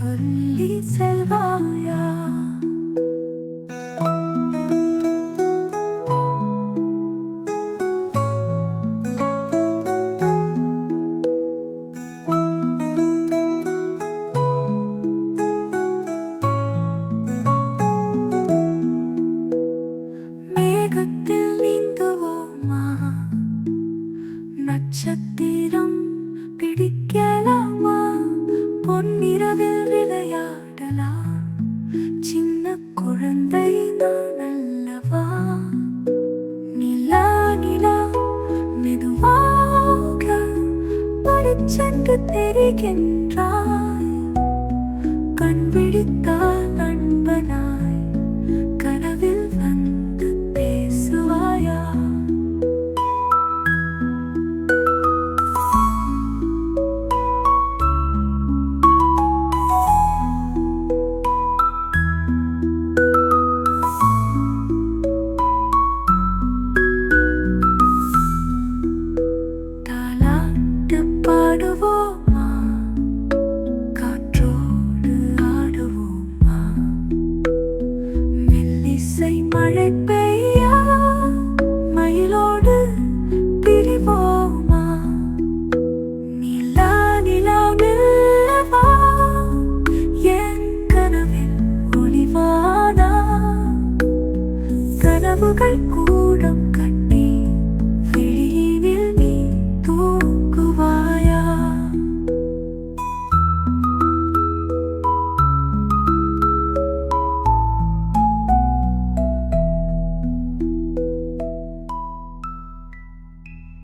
சொல்லி செல்வாயா? மேகத்தில் நீந்துவோமா? நட்சத்திரம் பிடிக்கலாமா? பொன்னிரவில் விளையாடலாம். சின்ன குழந்தை நான் அல்லவா? நிலா நிலா மெதுவாக படிச்சென்று தெரிகின்றாய். கண் விழித்தால் நண்பனாய் கனவில் வந்து பேசுவாயா? தாலாட்டு பாடுவோம்